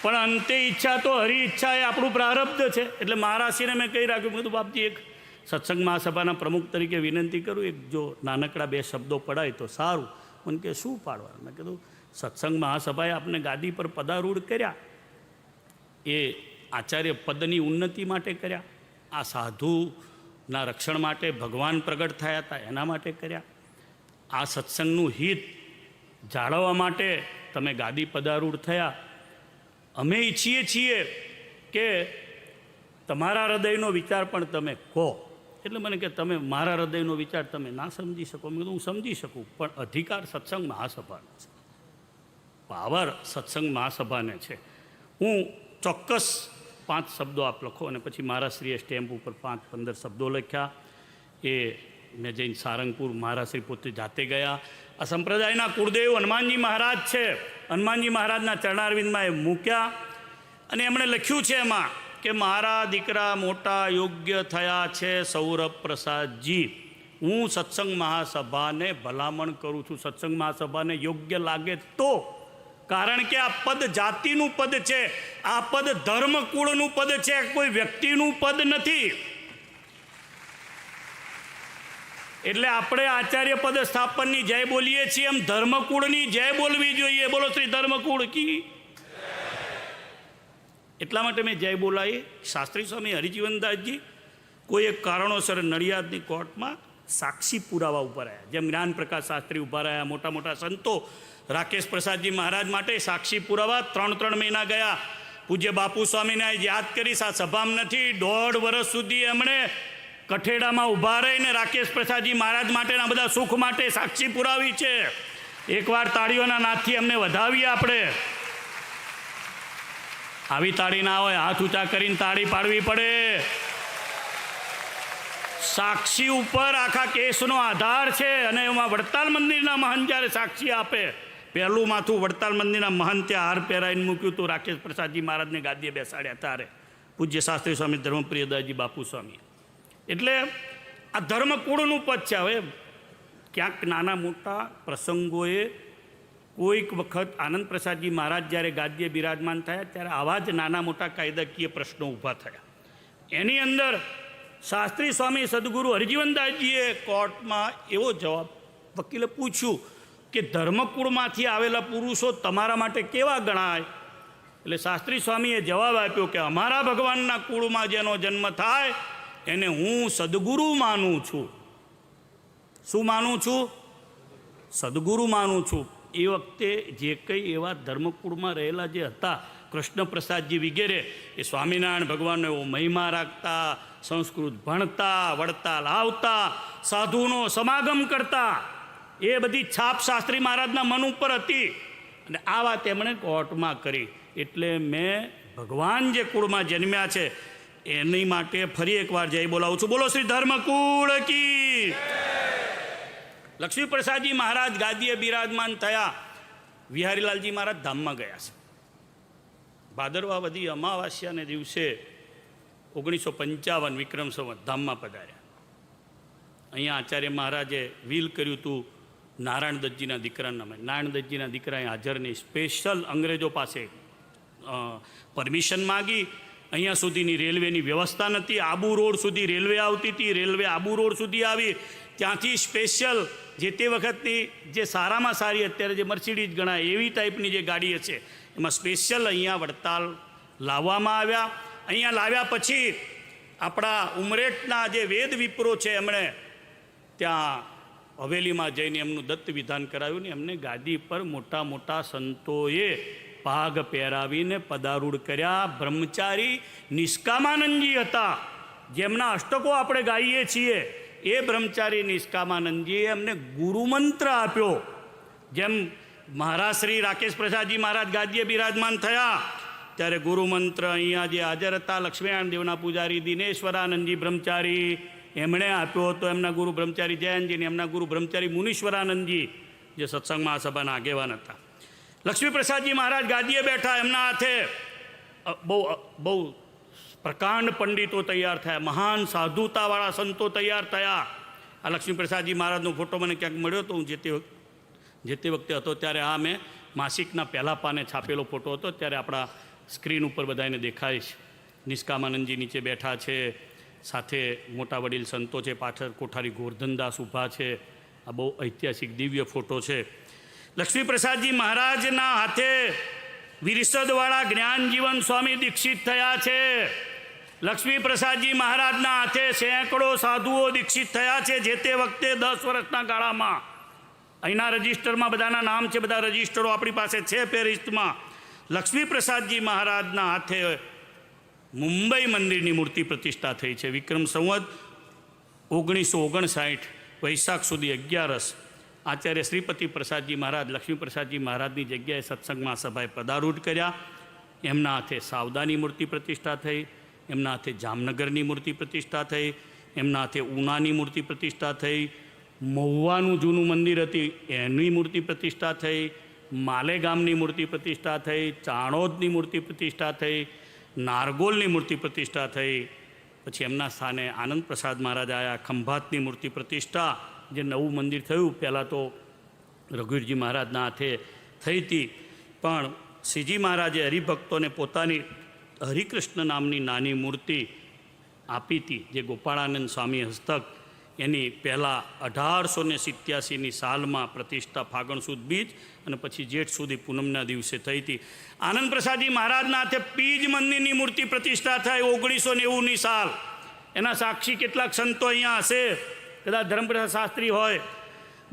પણ અંતે ઈચ્છા તો હરી ઈચ્છા એ આપણું પ્રારબ્ધ છે. એટલે મહારાજશ્રીને મેં કહી રાખ્યું, મેં કીધું બાપજી એક સત્સંગ મહાસભાના પ્રમુખ તરીકે વિનંતી કરું, એક જો નાનકડા 2 શબ્દો પડાય તો સારું. મને કે શું પાડવા? મેં કીધું સત્સંગ મહાસભાએ આપને ગાદી પર પદારૂઢ કર્યા, એ આચાર્ય પદની ઉન્નતિ માટે કર્યા, આ સાધુના રક્ષણ માટે ભગવાન પ્રગટ થયા હતા એના માટે કર્યા, આ સત્સંગનું હિત જાળવવા માટે તમે ગાદી પદારૂઢ થયા. અમે ઈચ્છીએ છીએ કે તમારા હૃદયનો વિચાર પણ તમે કહો. એટલે મને કે તમે મારા હૃદયનો વિચાર તમે ના સમજી શકો. મેં કીધું હું સમજી શકું, પણ અધિકાર સત્સંગ મહાસભાનો છે, પાવર સત્સંગ મહાસભાને છે. હું ચોક્કસ 5 શબ્દો આપ લખો, અને પછી મહારાજશ્રીએ સ્ટેમ્પ ઉપર 5-15 શબ્દો લખ્યા. એ મેં જઈને સારંગપુર મહારાજશ્રી પોતે જાતે ગયા. આ સંપ્રદાયના કુળદેવ હનુમાનજી મહારાજ છે, હનુમાનજી મહારાજના ચરણારવિંદમાં એ મૂક્યા. અને એમણે લખ્યું છે એમાં કે મારા દીકરા મોટા યોગ્ય થયા છે સૌરભ પ્રસાદજી. હું સત્સંગ મહાસભાને ભલામણ કરું છું, સત્સંગ મહાસભાને યોગ્ય લાગે તો. કારણ કે આ પદ જાતિનું પદ છે, આ પદ ધર્મકુળનું પદ છે, કોઈ વ્યક્તિનું પદ નથી. એટલે આપણે આચાર્ય પદ સ્થાપનની જય બોલીએ છીએ, એમ ધર્મકુળની જય બોલવી જોઈએ. બોલો શ્રી ધર્મકુળ કી. એટલા માટે મેં જય બોલાવી. શાસ્ત્રી સ્વામી હરિજીવનદાસજી કોઈ એક કારણોસર નડિયાદની કોર્ટમાં સાક્ષી પુરાવા ઉપર આવ્યા, જેમ જ્ઞાન પ્રકાશ શાસ્ત્રી ઉભા રહ્યા, મોટા મોટા સંતો રાકેશ પ્રસાદજી મહારાજ માટે સાક્ષી પુરાવા 3 મહિના ગયા. પૂજ્ય બાપુ સ્વામીને યાદ કરી, આ સભામાં નથી, 1.5 વર્ષ સુધી એમણે કઠેડામાં ઊભા રહીને રાકેશ પ્રસાદજી મહારાજ માટેના બધા સુખ માટે સાક્ષી પુરાવી છે. એકવાર તાળીઓના નાદથી અમને વધાવીએ. આપણે આવી તાળી ના હોય, હાથ ઊંચા કરીને તાળી પાડવી પડે. સાક્ષી ઉપર આખા કેસનો આધાર છે. અને એમાં વડતાલ મંદિરના મહંત જ્યારે સાક્ષી આપે, પહેલું માથું વડતાલ મંદિરના મહંતે હાર પહેરાઈને મૂક્યું હતું રાકેશ પ્રસાદજી મહારાજને ગાદીએ બેસાડ્યા ત્યારે, પૂજ્ય શાસ્ત્રી સ્વામી ધર્મપ્રિયદાસજી બાપુ સ્વામી. એટલે આ ધર્મકુળનું પદ છે. હવે ક્યાંક નાના મોટા પ્રસંગોએ કોઈક વખત આનંદ પ્રસાદજી મહારાજ જ્યારે ગાદીએ બિરાજમાન થયા ત્યારે આવા જ નાના મોટા કાયદાકીય પ્રશ્નો ઊભા થયા. એની અંદર શાસ્ત્રી સ્વામી સદગુરુ હરિજીવનદાસજીએ કોર્ટમાં એવો જવાબ, વકીલે પૂછ્યું કે ધર્મકુળમાંથી આવેલા પુરુષો તમારા માટે કેવા ગણાય? એટલે શાસ્ત્રી સ્વામીએ જવાબ આપ્યો કે અમારા ભગવાનના કુળમાં જેનો જન્મ થાય એને હું સદગુરુ માનું છું. શું માનું છું? સદગુરુ માનું છું. એ વખતે જે કંઈ એવા ધર્મકુળમાં રહેલા જે હતા, કૃષ્ણ પ્રસાદજી વગેરે, એ સ્વામિનારાયણ ભગવાનનો એવો મહિમા રાખતા, સંસ્કૃત ભણતા, વડતાલ આવતા, સાધુનો સમાગમ કરતા, એ બધી છાપ શાસ્ત્રી મહારાજના મન ઉપર હતી. અને આ વાત એમણે કોર્ટમાં કરી. એટલે મેં ભગવાન જે કુળમાં જન્મ્યા છે એની માટે ફરી એકવાર જય બોલાવું છું. બોલો શ્રી ધર્મકુળ કી. લક્ષ્મી પ્રસાદજી મહારાજ ગાદીએ બિરાજમાન થયા. વિહારીલાલજી મહારાજ ધામમાં ગયા છે. ભાદરવા વધી અમાવાસ્યાને દિવસે 1955 વિક્રમ સંવત ધામમાં પધાર્યા. અહીંયા આચાર્ય મહારાજે વિલ કર્યું હતું નારાયણ દત્તજીના દીકરાના નામે. નારાયણ દત્તજીના દીકરાએ હાજર નહીં, સ્પેશિયલ અંગ્રેજો પાસે પરમિશન માગી. અહીંયા સુધીની રેલવેની વ્યવસ્થા નથી. આબુ રોડ સુધી રેલવે આવતી હતી, રેલવે આબુ રોડ સુધી આવી. ત્યાંથી સ્પેશિયલ જે તે વખતની જે સારામાં સારી, અત્યારે જે મર્સિડીઝ ગણાય એવી ટાઈપની જે ગાડીઓ છે, એમાં સ્પેશિયલ અહીંયા વડતાલ લાવવામાં આવ્યા. અહીંયા લાવ્યા પછી આપણા ઉમરેઠના જે વેદ વિપ્રો છે એમણે ત્યાં હવેલીમાં જઈને એમનું દત્ત વિધાન કરાવ્યું ને એમને ગાદી પર મોટા મોટા સંતોએ પાઘ પહેરાવીને પદારૂઢ કર્યા. બ્રહ્મચારી નિષ્કામાનંદજી હતા, જેમના અષ્ટકો આપણે ગાઈએ છીએ. એ બ્રહ્મચારી નિષ્કામાનંદજીએ એમને ગુરુમંત્ર આપ્યો. જેમ મહારાજ શ્રી રાકેશ પ્રસાદજી મહારાજ ગાદીએ બિરાજમાન થયા ત્યારે ગુરુમંત્ર અહીંયા જે હાજર હતા, લક્ષ્મીનારાયણ દેવના પૂજારી દિનેશ્વરાનંદજી બ્રહ્મચારી, એમણે આપ્યો હતો એમના ગુરુ બ્રહ્મચારી જયંતજી અને એમના ગુરુ બ્રહ્મચારી મુનીશ્વરાનંદજી, જે સત્સંગ મહાસભાના આગેવાન હતા. લક્ષ્મીપ્રસાદજી મહારાજ ગાદીએ બેઠા, એમના હાથે બહુ પ્રકાંડ પંડિતો તૈયાર થયા, મહાન સાધુતાવાળા સંતો તૈયાર થયા. આ લક્ષ્મીપ્રસાદજી મહારાજનો ફોટો મને ક્યાંક મળ્યો હતો, હું જે તે વખતે હતો ત્યારે. આ મેં માસિકના પહેલા પાને છાપેલો ફોટો હતો, ત્યારે આપણા સ્ક્રીન ઉપર બધાને દેખાય છે. નિષ્કામાનંદજી નીચે બેઠા છે, સાથે મોટા વડીલ સંતો છે, પાછળ કોઠારી ગોરધનદાસ ઊભા છે. આ બહુ ઐતિહાસિક દિવ્ય ફોટો છે. લક્ષ્મીપ્રસાદજી મહારાજના હાથે વિરસદવાળા જ્ઞાનજીવન સ્વામી દીક્ષિત થયા છે. લક્ષ્મીપ્રસાદજી મહારાજના હાથે સેંકડો સાધુઓ દીક્ષિત થયા છે જે તે વખતે 10 વર્ષના ગાળામાં. અહીંના રજિસ્ટરમાં બધાના નામ છે, બધા રજિસ્ટરો આપણી પાસે છે ફેરિસ્ટમાં. લક્ષ્મીપ્રસાદજી મહારાજના હાથે મુંબઈ મંદિરની મૂર્તિ પ્રતિષ્ઠા થઈ છે. વિક્રમ સંવત 1959 વૈશાખ સુધી 11 આચાર્ય શ્રીપતિ પ્રસાદજી મહારાજ લક્ષ્મીપ્રસાદજી મહારાજની જગ્યાએ સત્સંગમાં સભાએ પદારૂઢ કર્યા. એમના હાથે સાવદાની મૂર્તિ પ્રતિષ્ઠા થઈ, એમના હાથે જામનગરની મૂર્તિ પ્રતિષ્ઠા થઈ, એમના હાથે ઉનાની મૂર્તિ પ્રતિષ્ઠા થઈ, મહુવાનું જૂનું મંદિર હતી એની મૂર્તિ પ્રતિષ્ઠા થઈ, માલેગામની મૂર્તિ પ્રતિષ્ઠા થઈ, ચાણોદની મૂર્તિ પ્રતિષ્ઠા થઈ, નારગોલની મૂર્તિ પ્રતિષ્ઠા થઈ. પછી એમના સ્થાને આનંદ પ્રસાદ મહારાજ આવ્યા, ખંભાતની મૂર્તિ પ્રતિષ્ઠા, જે નવું મંદિર થયું પહેલાં તો રઘુવીરજી મહારાજના હાથે થઈ હતી, પણ શ્રીજી મહારાજે હરિભક્તોને પોતાની હરિકૃષ્ણ નામની નાની મૂર્તિ આપી હતી, જે ગોપાળાનંદ સ્વામી હસ્તક. એની પહેલાં 1887ની સાલમાં પ્રતિષ્ઠા ફાગણ સુદ બીજ અને પછી જેઠ સુધી પૂનમના દિવસે થઈ હતી. આનંદ પ્રસાદજી મહારાજના હાથે પીજ મંદિરની મૂર્તિ પ્રતિષ્ઠા થઈ 1990ની સાલ. એના સાક્ષી કેટલાક સંતો અહીંયા હશે, કદાચ ધર્મપ્રસાદ શાસ્ત્રી હોય.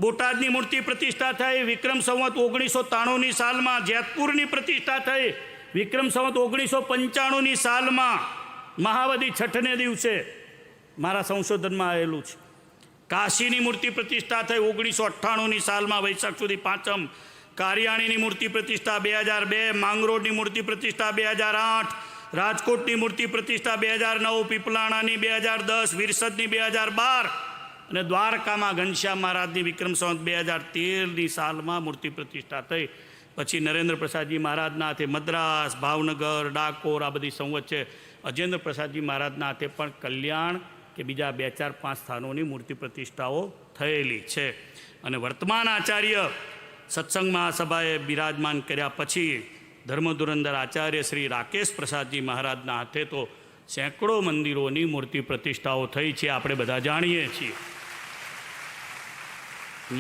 બોટાદની મૂર્તિ પ્રતિષ્ઠા થઈ વિક્રમ સંવત 1993ની સાલમાં. જેતપુરની પ્રતિષ્ઠા થઈ વિક્રમ સંવત 1995ની સાલમાં મહાવદી છઠને દિવસે. મારા સંશોધનમાં આવેલું છે. કાશીની મૂર્તિ પ્રતિષ્ઠા થઈ 1998ની સાલમાં વૈશાખ સુધી 5મ. કારિયાણીની મૂર્તિ પ્રતિષ્ઠા 2002, માંગરોળની મૂર્તિ પ્રતિષ્ઠા 2008, રાજકોટની મૂર્તિ પ્રતિષ્ઠા 2009, પીપલાણાની 2010, વિરસદની 2012 અને દ્વારકામાં ઘનશ્યામ મહારાજની વિક્રમ સંવત 2013ની સાલમાં મૂર્તિ પ્રતિષ્ઠા થઈ. પછી નરેન્દ્ર પ્રસાદજી મહારાજના હાથે મદ્રાસ, ભાવનગર, ડાકોર આ બધી સંવત છે. અજેન્દ્ર પ્રસાદજી મહારાજના હાથે પણ કલ્યાણ કે બીજા 2-4-5 સ્થાનોની મૂર્તિ પ્રતિષ્ઠાઓ થયેલી છે. અને વર્તમાન આચાર્ય સત્સંગ મહાસભાએ બિરાજમાન કર્યા પછી ધર્મધુરંદર આચાર્ય શ્રી રાકેશ પ્રસાદજી મહારાજના હાથે તો સેંકડો મંદિરોની મૂર્તિ પ્રતિષ્ઠાઓ થઈ છે, આપણે બધા જાણીએ છીએ.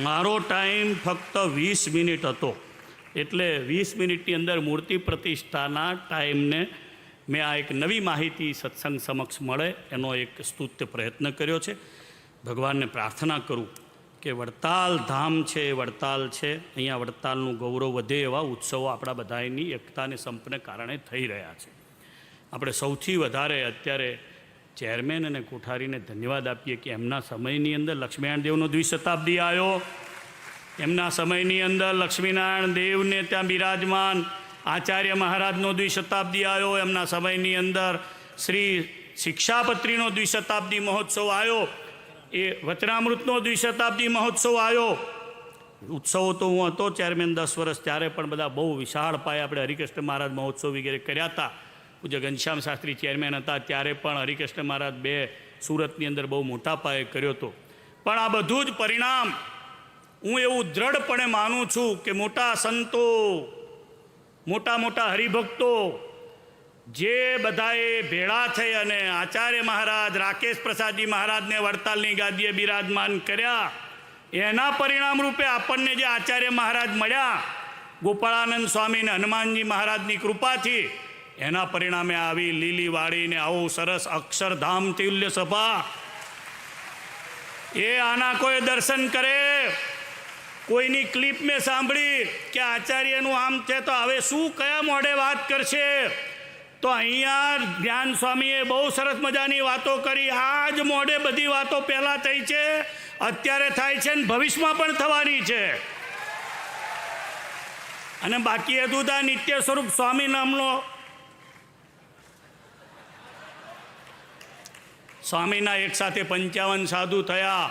મારો ટાઈમ ફક્ત 20 મિનિટ હતો, એટલે 20 મિનિટની અંદર મૂર્તિ પ્રતિષ્ઠાના ટાઈમને મેં આ એક નવી માહિતી સત્સંગ સમક્ષ મળે એનો એક સ્તુત્ય પ્રયત્ન કર્યો છે. ભગવાનને પ્રાર્થના કરું કે વડતાલ ધામ છે, વડતાલ છે, અહીંયા વડતાલનું ગૌરવ વધે એવા ઉત્સવો આપણા બધાની એકતા અને સંપને કારણે થઈ રહ્યા છે. આપણે સૌથી વધારે અત્યારે ચેરમેન અને કોઠારીને ધન્યવાદ આપીએ કે એમના સમયની અંદર લક્ષ્મીનારાયણ દેવનો દ્વિશતાબ્દી આવ્યો. એમના સમયની અંદર લક્ષ્મીનારાયણ દેવને ત્યાં બિરાજમાન આચાર્ય મહારાજનો દ્વિશતાબ્દી આવ્યો. એમના સમયની અંદર શ્રી શિક્ષાપત્રીનો દ્વિશતાબ્દી મહોત્સવ આવ્યો. એ વચનામૃતનો દ્વિશતાબ્દી મહોત્સવ આવ્યો. ઉત્સવો તો હું હતો ચેરમેન 10 વર્ષ, ત્યારે પણ બધા બહુ વિશાળ પાયે આપણે હરિકૃષ્ણ મહારાજ મહોત્સવ વગેરે કર્યા હતા. પૂજ્ય ઘનશ્યામ શાસ્ત્રી ચેરમેન હતા ત્યારે પણ હરિકૃષ્ણ મહારાજ 2 સુરતની અંદર બહુ મોટા પાયે કર્યો હતો. પણ આ બધું જ પરિણામ હું એવું દ્રઢપણે માનું છું કે મોટા સંતો, મોટા હરિભક્તો જે બધાએ ભેળા થઈ અને આચાર્ય મહારાજ રાકેશ પ્રસાદજી મહારાજને વડતાલની ગાદીએ બિરાજમાન કર્યા, એના પરિણામ રૂપે આપણને જે આચાર્ય મહારાજ મળ્યા ગોપાળાનંદ સ્વામી અને હનુમાનજી મહારાજની કૃપાથી, એના પરિણામે આવી લીલી વાળીને આવું સરસ અક્ષરધામ તુલ્ય સભા. એ આના કોઈ દર્શન કરે, કોઈની ક્લિપ મેં સાંભળી કે આચાર્યનું આમ છે તો હવે શું કયા મોઢે વાત કરશે, તો અહીંયા જ્ઞાન સ્વામીએ બહુ સરસ મજાની વાતો કરી. આ જ મોઢે બધી વાતો પહેલાં થઈ છે, અત્યારે થાય છે ને ભવિષ્યમાં પણ થવાની છે. અને બાકી અદુદા નિત્ય સ્વરૂપ સ્વામી નામનો સ્વામીના એક સાથે 55 સાધુ થયા.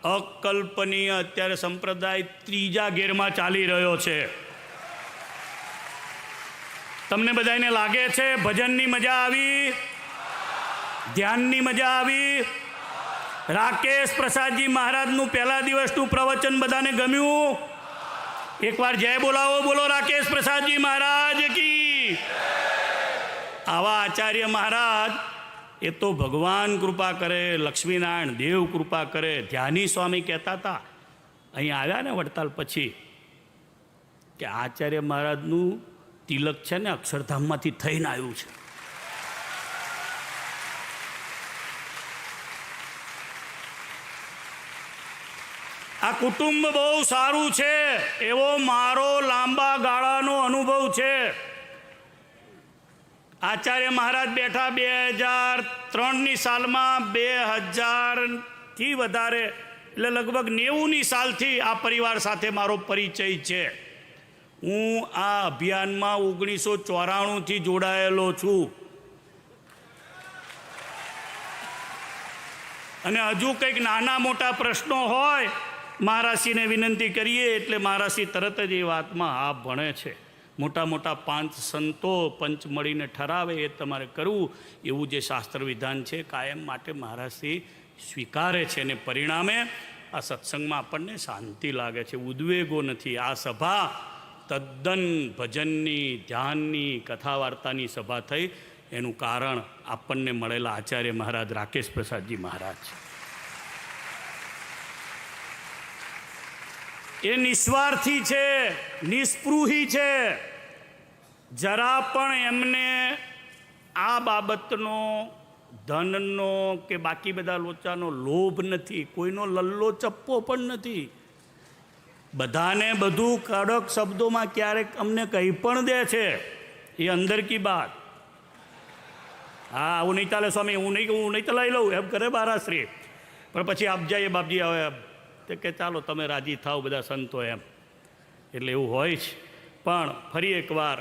અકલ્પનીય. અત્યારે સંપ્રદાય ત્રીજા ગેરમાં ચાલી રહ્યો છે. તમને બધાને લાગે છે ભજનની મજા આવી, ધ્યાનની મજા આવી? રાકેશ પ્રસાદજી મહારાજનું પહેલા દિવસનું પ્રવચન બધાને ગમ્યું? એકવાર જય બોલાવો. બોલો રાકેશ પ્રસાદજી મહારાજ કી. આવા આચાર્ય મહારાજ એ તો ભગવાન કૃપા કરે, લક્ષ્મીનારાયણ દેવ કૃપા કરે. ધ્યાની સ્વામી કહેતા હતા અહીં આવ્યા ને વડતાલ પછી કે આચાર્ય મહારાજનું તિલક છે ને અક્ષરધામમાંથી થઈને આવ્યું છે. આ કુટુંબ બહુ સારું છે એવો મારો લાંબા ગાળાનો અનુભવ છે. આચાર્ય મહારાજ બેઠા 2003ની સાલમાં, 2000થી વધારે એટલે લગભગ 90ની સાલથી આ પરિવાર સાથે મારો પરિચય છે. હું આ અભિયાનમાં 1994થી જોડાયેલો છું. અને હજુ કંઈક નાના મોટા પ્રશ્નો હોય મહારાજશ્રીને વિનંતી કરીએ એટલે મહારાજશ્રી તરત જ એ વાતમાં હા ભણે છે. મોટા મોટા 5 સંતો પંચ મળીને ઠરાવે એ તમારે કરવું એવું જે શાસ્ત્ર વિધાન છે કાયમ માટે મહારાજશ્રી સ્વીકારે છે. અને પરિણામે આ સત્સંગમાં આપણને શાંતિ લાગે છે, ઉદ્વેગો નથી. આ સભા તદ્દન ભજનની, ધ્યાનની, કથા વાર્તાની સભા થઈ. એનું કારણ આપણને મળેલા આચાર્ય મહારાજ રાકેશ પ્રસાદજી મહારાજ છે. એ નિસ્વાર્થી છે, નિસ્પૃહી છે. જરા પણ એમને આ બાબતનો, ધનનો કે બાકી બધા લોચાનો લોભ નથી. કોઈનો લલ્લો ચપ્પો પણ નથી. બધાને બધું કડક શબ્દોમાં ક્યારેક અમને કહી પણ દે છે. એ અંદર કી બાત. હા આવું નહીં ચાલે સ્વામી, હું નહીં ચલાવી લઉં એમ કરે મહારાજશ્રી. પણ પછી આપજાઈએ બાપજી આવે તે કે ચાલો તમે રાજી થાવ બધા સંતો એમ. એટલે એવું હોય છે. પણ ફરી એકવાર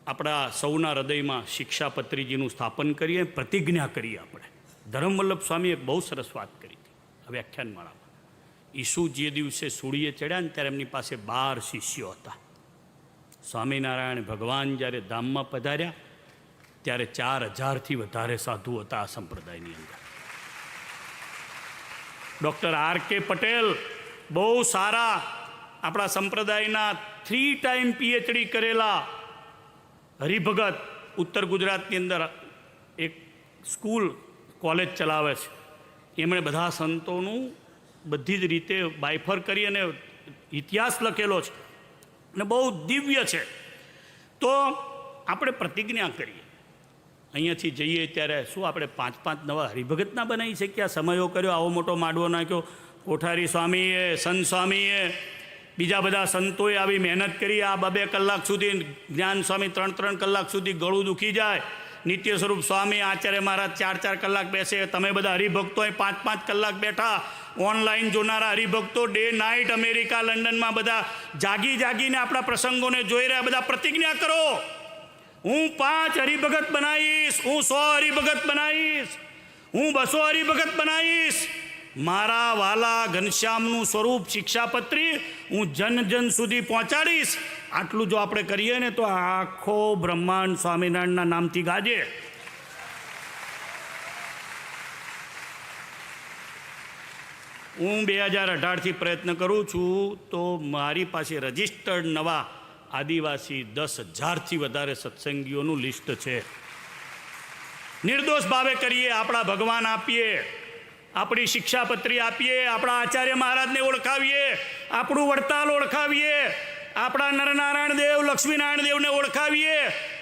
આપણા સૌના હૃદયમાં શિક્ષાપત્રીજીનું સ્થાપન કરીએ, પ્રતિજ્ઞા કરીએ. આપણે ધર્મવલ્લભ સ્વામીએ બહુ સરસ વાત કરી હતી આ વ્યાખ્યાનમાળામાં. ઈસુ જે દિવસે સૂળીએ ચડ્યા ને ત્યારે એમની પાસે 12 શિષ્યો હતા. સ્વામિનારાયણ ભગવાન જ્યારે ધામમાં પધાર્યા ત્યારે 4000થી વધારે સાધુ હતા આ સંપ્રદાયની અંદર. Doctor R.K. પટેલ બહુ સારા આપણા સંપ્રદાયના 3 ટાઈમ PhD કરેલા હરિભગત ઉત્તર ગુજરાતની અંદર એક સ્કૂલ કોલેજ ચલાવે છે. એમણે બધા સંતોનું બધી જ રીતે બાયફર કરી અને ઇતિહાસ લખેલો છે અને બહુ દિવ્ય છે. તો આપણે પ્રતિજ્ઞા કરીએ અહીંયાથી જઈએ ત્યારે શું આપણે 5 નવા હરિભગતના બનાવી શકીએ? સમયો કર્યો, આવો મોટો માંડવો નાખ્યો. કોઠારી સ્વામીએ, સંત સ્વામીએ, બીજા બધા સંતોએ આવી મહેનત કરી. આ 2 કલાક સુધી જ્ઞાન સ્વામી 3 કલાક સુધી ગળું દુખી જાય. નિત્ય સ્વરૂપ સ્વામી, આચાર્ય મહારાજ 4 કલાક બેસે. તમે બધા હરિભક્તોએ 5 કલાક બેઠા. ઓનલાઈન જોનારા હરિભક્તો ડે નાઇટ અમેરિકા, લંડનમાં બધા જાગીને આપણા પ્રસંગોને જોઈ રહ્યા. બધા પ્રતિજ્ઞા કરો, હું 5 હરિભગત બનાવીશ, હું 100 હરિભગત બનાવીશ, હું 200 હરિભગત બનાવીશ. મારા વાલા ઘનશ્યામનું સ્વરૂપ શિક્ષાપત્રી હું જન સુધી પહોંચાડીશ. આટલું જો આપણે કરીએ ને તો આખો બ્રહ્માંડ સ્વામિનારાયણના નામથી ગાજે. હું 2018થી પ્રયત્ન કરું છું તો મારી પાસે રજિસ્ટર્ડ નવા આદિવાસી 10,000થી વધારે સત્સંગીઓનું લિસ્ટ છે. નિર્દોષ ભાવે કરીએ, આપણા ભગવાન આપીએ, આપણી શિક્ષાપત્રી આપીએ, આપણા આચાર્ય મહારાજને ઓળખાવીએ, આપણું વડતાલ ઓળખાવીએ, આપણા નરનારાયણ દેવ, લક્ષ્મીનારાયણ દેવને ઓળખાવીએ,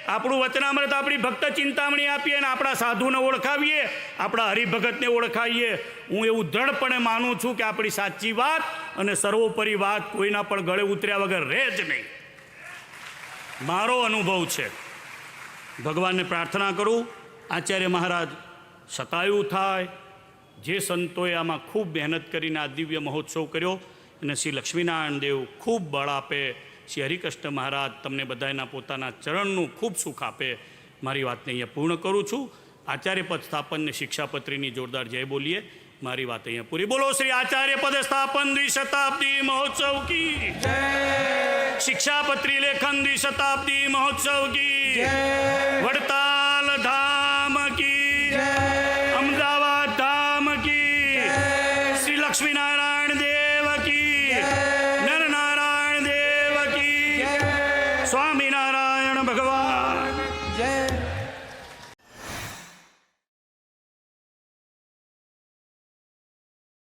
આપણું વચનામૃત, આપણી ભક્ત ચિંતામણી આપીએ અને આપણા સાધુને ઓળખાવીએ, આપણા હરિભગતને ઓળખાવીએ. હું એવું દ્રઢપણે માનું છું કે આપણી સાચી વાત અને સર્વોપરી વાત કોઈના પણ ગળે ઉતર્યા વગર રહે જ નહીં. મારો અનુભવ છે. ભગવાનને પ્રાર્થના કરું આચાર્ય મહારાજ શતાયુ થાય. જે સંતોએ આમાં ખૂબ મહેનત કરીને આ દિવ્ય મહોત્સવ કર્યો અને શ્રી લક્ષ્મીનારાયણ દેવ ખૂબ બળ આપે. શ્રી હરિકૃષ્ણ મહારાજ તમને બધાના પોતાના ચરણનું ખૂબ સુખ આપે. મારી વાતને અહીંયા પૂર્ણ કરું છું. આચાર્ય પદ સ્થાપન ને શિક્ષાપત્રીની જોરદાર જય બોલીએ. મારી વાત અહીંયા પૂરી. બોલો શ્રી આચાર્ય પદ સ્થાપન દ્વિશતાબ્દી મહોત્સવ કી જય શિક્ષાપત્રી લેખન દ્વિશતાબ્દી મહોત્સવ કી જય વડતાલ ધામ કી જય અમદાવાદ ધામ કી જય શ્રી લક્ષ્મીનારાયણ દેવ કી નરનારાયણ દેવ કી જય સ્વામી